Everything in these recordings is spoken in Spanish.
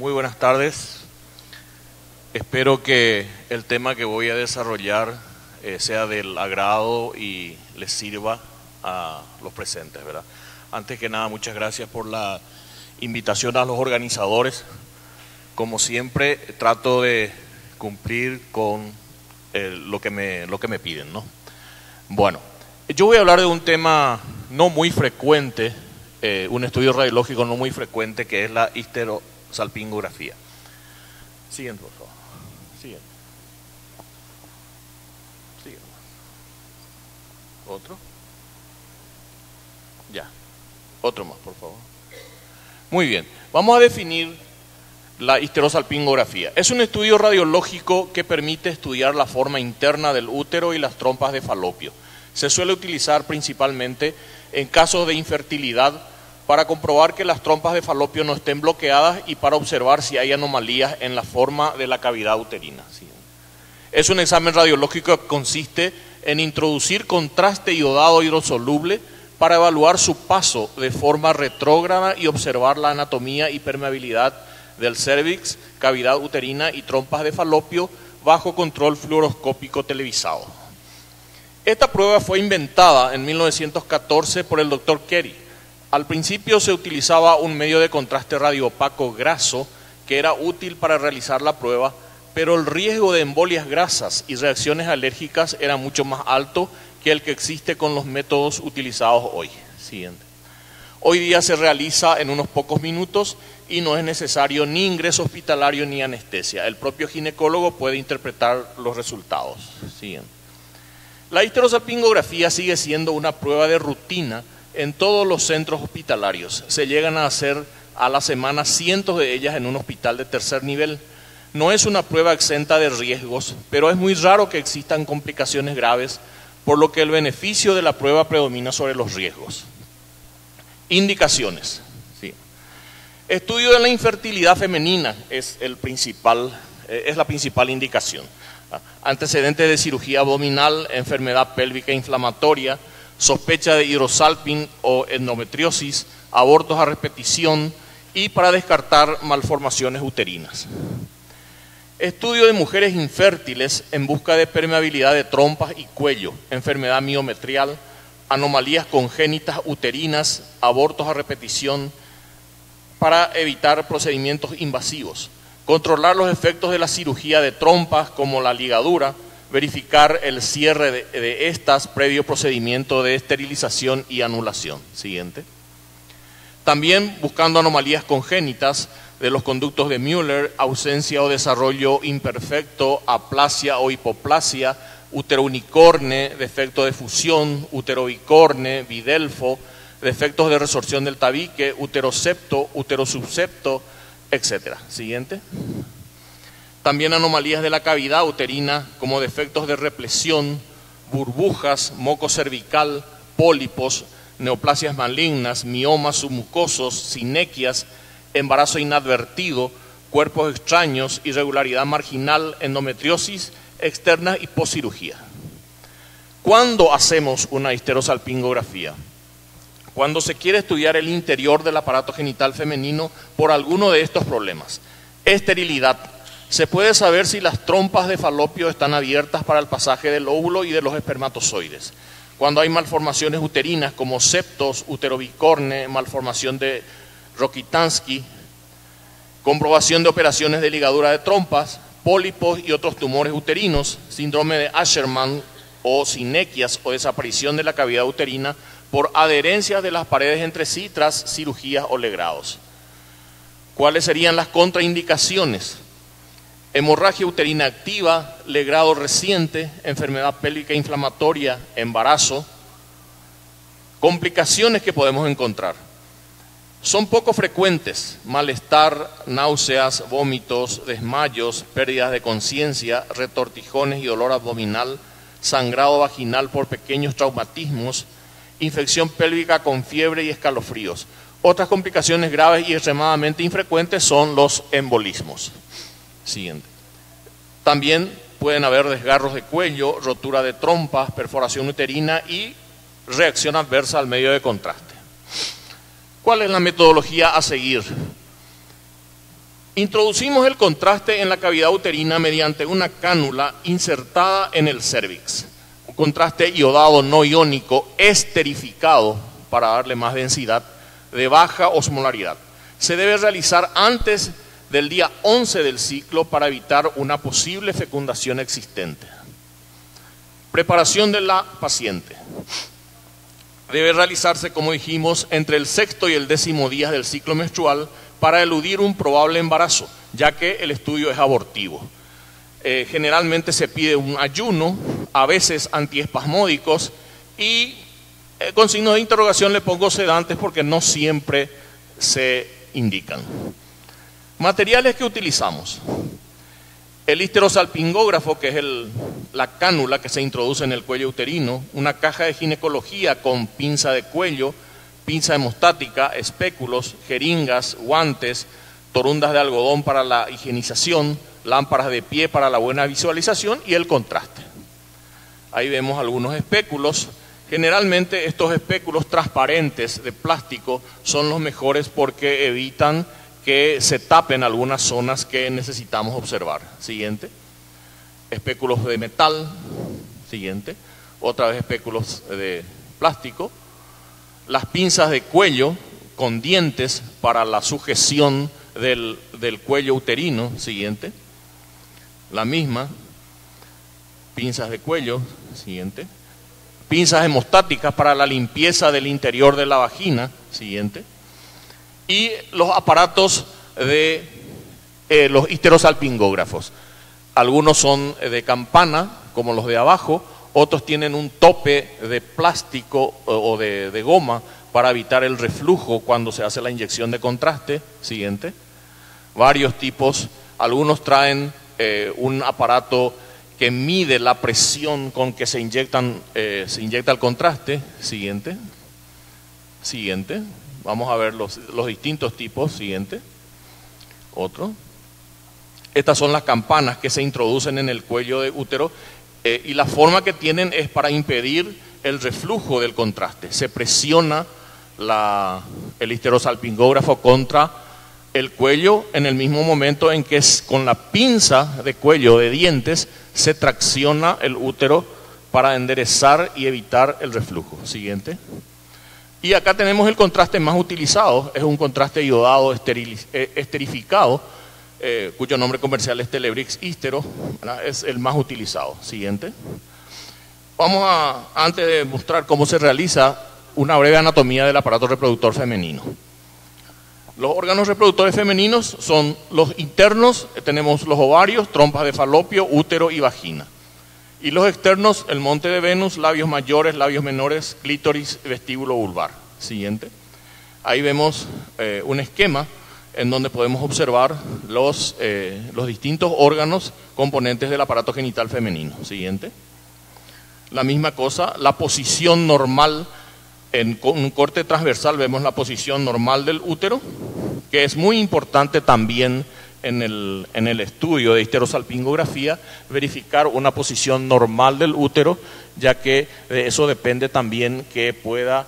Muy buenas tardes. Espero que el tema que voy a desarrollar sea del agrado y les sirva a los presentes, ¿verdad? Antes que nada, muchas gracias por la invitación a los organizadores. Como siempre, trato de cumplir con lo que me piden, ¿no? Bueno, yo voy a hablar de un tema no muy frecuente, un estudio radiológico no muy frecuente, que es la histerosalpingografía. Siguiente, por favor. Siguiente. Siguiente. ¿Otro? Ya. Otro más, por favor. Muy bien. Vamos a definir la histerosalpingografía. Es un estudio radiológico que permite estudiar la forma interna del útero y las trompas de falopio. Se suele utilizar principalmente en casos de infertilidad para comprobar que las trompas de falopio no estén bloqueadas y para observar si hay anomalías en la forma de la cavidad uterina. Es un examen radiológico que consiste en introducir contraste iodado hidrosoluble para evaluar su paso de forma retrógrada y observar la anatomía y permeabilidad del cérvix, cavidad uterina y trompas de falopio bajo control fluoroscópico televisado. Esta prueba fue inventada en 1914 por el Dr. Kerry. Al principio se utilizaba un medio de contraste radioopaco graso que era útil para realizar la prueba, pero el riesgo de embolias grasas y reacciones alérgicas era mucho más alto que el que existe con los métodos utilizados hoy. Siguiente. Hoy día se realiza en unos pocos minutos y no es necesario ni ingreso hospitalario ni anestesia. El propio ginecólogo puede interpretar los resultados. Siguiente. La histerosalpingografía sigue siendo una prueba de rutina en todos los centros hospitalarios. Se llegan a hacer a la semana cientos de ellas en un hospital de tercer nivel. No es una prueba exenta de riesgos, pero es muy raro que existan complicaciones graves, por lo que el beneficio de la prueba predomina sobre los riesgos. Indicaciones. Sí. Estudio de la infertilidad femenina es la principal indicación. Antecedentes de cirugía abdominal, enfermedad pélvica inflamatoria, sospecha de hidrosalping o endometriosis, abortos a repetición y para descartar malformaciones uterinas. Estudio de mujeres infértiles en busca de permeabilidad de trompas y cuello, enfermedad miometrial, anomalías congénitas uterinas, abortos a repetición, para evitar procedimientos invasivos. Controlar los efectos de la cirugía de trompas como la ligadura, verificar el cierre de estas previo procedimiento de esterilización y anulación. Siguiente. También buscando anomalías congénitas de los conductos de Müller, ausencia o desarrollo imperfecto, aplasia o hipoplasia, útero unicorne, defecto de fusión, útero bicorne, bidelfo, defectos de resorción del tabique, uterosepto, uterosubsepto, etc. Siguiente. También anomalías de la cavidad uterina como defectos de represión, burbujas, moco cervical, pólipos, neoplasias malignas, miomas submucosos, sinequias, embarazo inadvertido, cuerpos extraños, irregularidad marginal, endometriosis externa y poscirugía. ¿Cuándo hacemos una histerosalpingografía? Cuando se quiere estudiar el interior del aparato genital femenino por alguno de estos problemas. Esterilidad. Se puede saber si las trompas de falopio están abiertas para el pasaje del óvulo y de los espermatozoides. Cuando hay malformaciones uterinas como septos, uterobicorne, malformación de Rokitansky, comprobación de operaciones de ligadura de trompas, pólipos y otros tumores uterinos, síndrome de Asherman o sinequias o desaparición de la cavidad uterina por adherencias de las paredes entre sí tras cirugías o legrados. ¿Cuáles serían las contraindicaciones? Hemorragia uterina activa, legrado reciente, enfermedad pélvica inflamatoria, embarazo. Complicaciones que podemos encontrar. Son poco frecuentes: malestar, náuseas, vómitos, desmayos, pérdidas de conciencia, retortijones y dolor abdominal, sangrado vaginal por pequeños traumatismos, infección pélvica con fiebre y escalofríos. Otras complicaciones graves y extremadamente infrecuentes son los embolismos. Siguiente. También pueden haber desgarros de cuello, rotura de trompas, perforación uterina y reacción adversa al medio de contraste. ¿Cuál es la metodología a seguir? Introducimos el contraste en la cavidad uterina mediante una cánula insertada en el cérvix. Un contraste iodado no iónico esterificado para darle más densidad, de baja osmolaridad. Se debe realizar antes del día 11 del ciclo para evitar una posible fecundación existente. Preparación de la paciente. Debe realizarse, como dijimos, entre el 6º y el 10º día del ciclo menstrual para eludir un probable embarazo, ya que el estudio es abortivo. Generalmente se pide un ayuno, a veces antiespasmódicos y con signo de interrogación le pongo sedantes porque no siempre se indican. Materiales que utilizamos. El histerosalpingógrafo, que es la cánula que se introduce en el cuello uterino, una caja de ginecología con pinza de cuello, pinza hemostática, espéculos, jeringas, guantes, torundas de algodón para la higienización, lámparas de pie para la buena visualización y el contraste. Ahí vemos algunos espéculos. Generalmente estos espéculos transparentes de plástico son los mejores porque evitan que se tapen algunas zonas que necesitamos observar. Siguiente. Espéculos de metal. Siguiente. Otra vez espéculos de plástico. Las pinzas de cuello con dientes para la sujeción del cuello uterino. Siguiente. La misma. Pinzas de cuello. Siguiente. Pinzas hemostáticas para la limpieza del interior de la vagina. Siguiente. Y los aparatos de los histerosalpingógrafos. Algunos son de campana, como los de abajo, otros tienen un tope de plástico o de goma para evitar el reflujo cuando se hace la inyección de contraste. Siguiente. Varios tipos, algunos traen un aparato que mide la presión con que se inyecta el contraste. Siguiente. Siguiente. Vamos a ver los distintos tipos. Siguiente. Otro. Estas son las campanas que se introducen en el cuello de útero y la forma que tienen es para impedir el reflujo del contraste. Se presiona el histerosalpingógrafo contra el cuello en el mismo momento en que con la pinza de cuello de dientes se tracciona el útero para enderezar y evitar el reflujo. Siguiente. Y acá tenemos el contraste más utilizado, es un contraste iodado esterificado, cuyo nombre comercial es Telebrix Histero, ¿verdad? Es el más utilizado. Siguiente. Antes de mostrar cómo se realiza, una breve anatomía del aparato reproductor femenino. Los órganos reproductores femeninos son los internos, tenemos los ovarios, trompas de falopio, útero y vagina. Y los externos, el monte de Venus, labios mayores, labios menores, clítoris, vestíbulo vulvar. Siguiente. Ahí vemos un esquema en donde podemos observar los distintos órganos componentes del aparato genital femenino. Siguiente. La misma cosa, la posición normal, con un corte transversal vemos la posición normal del útero, que es muy importante también en el estudio de histerosalpingografía, verificar una posición normal del útero, ya que de eso depende también que pueda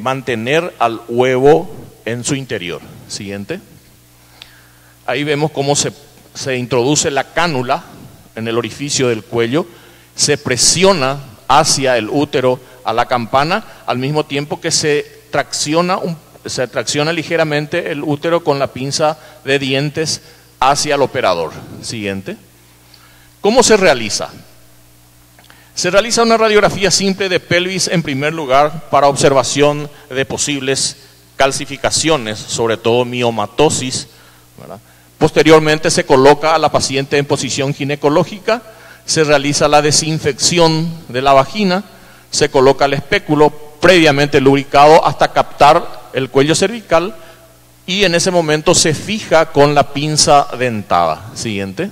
mantener al huevo en su interior. Siguiente. Ahí vemos cómo se introduce la cánula en el orificio del cuello, se presiona hacia el útero a la campana, al mismo tiempo que se tracciona ligeramente el útero con la pinza de dientes hacia el operador. Siguiente. ¿Cómo se realiza? Se realiza una radiografía simple de pelvis en primer lugar para observación de posibles calcificaciones, sobre todo miomatosis, ¿verdad? Posteriormente se coloca a la paciente en posición ginecológica, se realiza la desinfección de la vagina, se coloca el espéculo previamente lubricado hasta captar el cuello cervical y en ese momento se fija con la pinza dentada. Siguiente.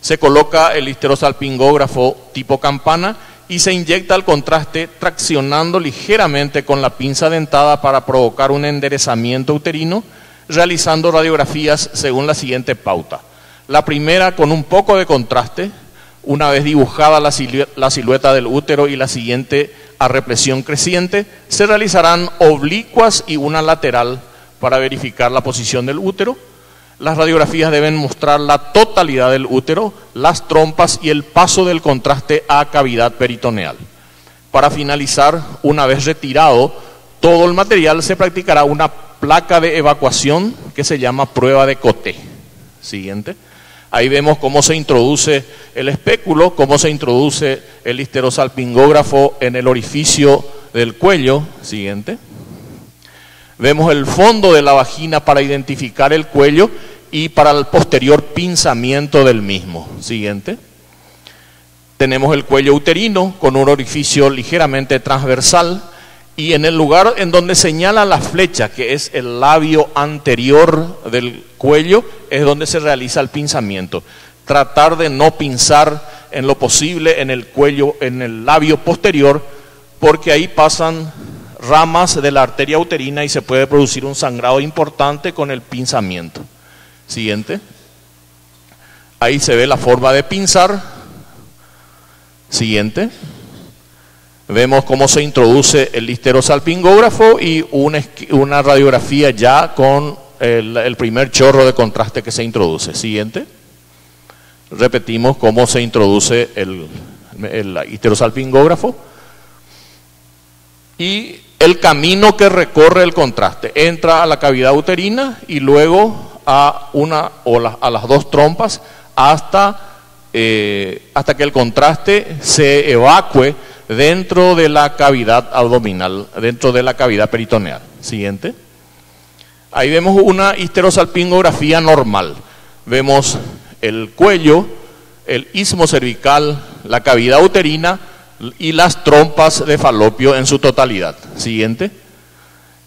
Se coloca el histerosalpingógrafo tipo campana y se inyecta el contraste traccionando ligeramente con la pinza dentada para provocar un enderezamiento uterino, realizando radiografías según la siguiente pauta. La primera con un poco de contraste, una vez dibujada la silueta del útero y la siguiente a represión creciente, se realizarán oblicuas y una lateral para verificar la posición del útero. Las radiografías deben mostrar la totalidad del útero, las trompas y el paso del contraste a cavidad peritoneal. Para finalizar, una vez retirado todo el material, se practicará una placa de evacuación que se llama prueba de Coté. Siguiente. Ahí vemos cómo se introduce el espéculo, cómo se introduce el histerosalpingógrafo en el orificio del cuello. Siguiente. Vemos el fondo de la vagina para identificar el cuello y para el posterior pinzamiento del mismo. Siguiente. Tenemos el cuello uterino con un orificio ligeramente transversal y en el lugar en donde señala la flecha, que es el labio anterior del cuello, es donde se realiza el pinzamiento. Tratar de no pinzar en lo posible en el cuello, en el labio posterior, porque ahí pasan ramas de la arteria uterina y se puede producir un sangrado importante con el pinzamiento. Siguiente. Ahí se ve la forma de pinzar. Siguiente. Vemos cómo se introduce el histerosalpingógrafo y una radiografía ya con el primer chorro de contraste que se introduce. Siguiente. Repetimos cómo se introduce el histerosalpingógrafo y el camino que recorre el contraste. Entra a la cavidad uterina y luego a las dos trompas hasta que el contraste se evacue dentro de la cavidad abdominal, dentro de la cavidad peritoneal. Siguiente. Ahí vemos una histerosalpingografía normal. Vemos el cuello, el istmo cervical, la cavidad uterina y las trompas de falopio en su totalidad. Siguiente.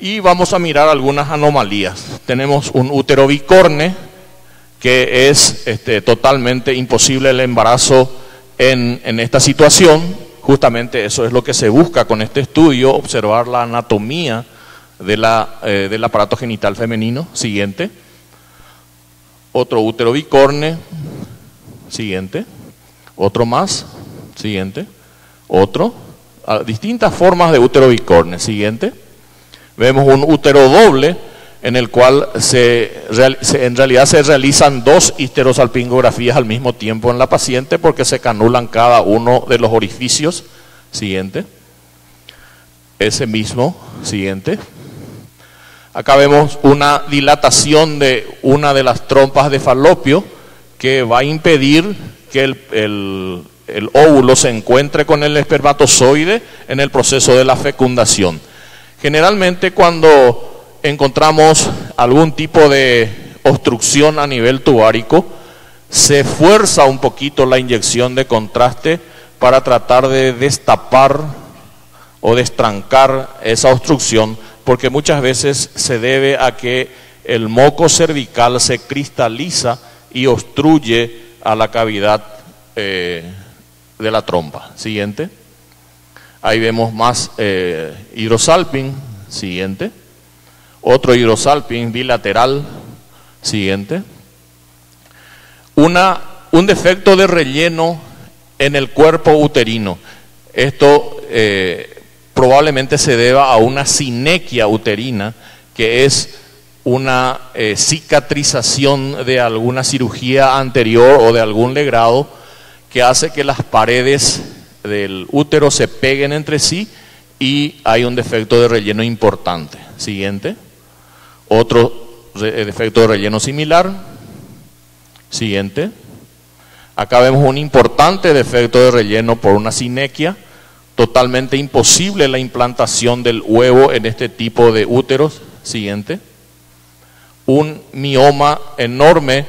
Y vamos a mirar algunas anomalías. Tenemos un útero bicorne, que es totalmente imposible el embarazo en esta situación. Justamente eso es lo que se busca con este estudio, observar la anatomía del aparato genital femenino. Siguiente. Otro útero bicorne. Siguiente. Otro más. Siguiente. Otro. Distintas formas de útero bicorne. Siguiente. Vemos un útero doble en el cual en realidad se realizan dos histerosalpingografías al mismo tiempo en la paciente porque se canulan cada uno de los orificios. Siguiente. Ese mismo. Siguiente. Acá vemos una dilatación de una de las trompas de falopio que va a impedir que el óvulo se encuentre con el espermatozoide en el proceso de la fecundación. Generalmente cuando encontramos algún tipo de obstrucción a nivel tubárico, se fuerza un poquito la inyección de contraste para tratar de destapar o destrancar esa obstrucción, porque muchas veces se debe a que el moco cervical se cristaliza y obstruye a la cavidad de la trompa. Siguiente. Ahí vemos más hidrosalping. Siguiente. Otro hidrosalping bilateral. Siguiente. Un defecto de relleno en el cuerpo uterino. Esto probablemente se deba a una sinequia uterina, que es una cicatrización de alguna cirugía anterior o de algún legrado que hace que las paredes del útero se peguen entre sí y hay un defecto de relleno importante. Siguiente. Otro defecto de relleno similar. Siguiente. Acá vemos un importante defecto de relleno por una sinequia. Totalmente imposible la implantación del huevo en este tipo de úteros. Siguiente. Un mioma enorme,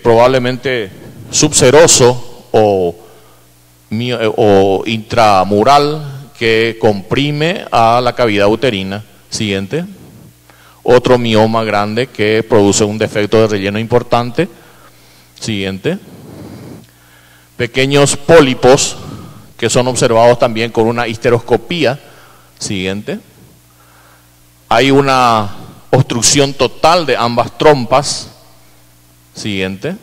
probablemente subseroso o intramural, que comprime a la cavidad uterina. Siguiente. Otro mioma grande que produce un defecto de relleno importante. Siguiente. Pequeños pólipos que son observados también con una histeroscopía. Siguiente. Hay una obstrucción total de ambas trompas. Siguiente.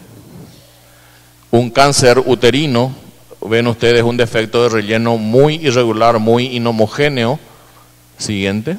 Un cáncer uterino. Ven ustedes un defecto de relleno muy irregular, muy inhomogéneo. Siguiente.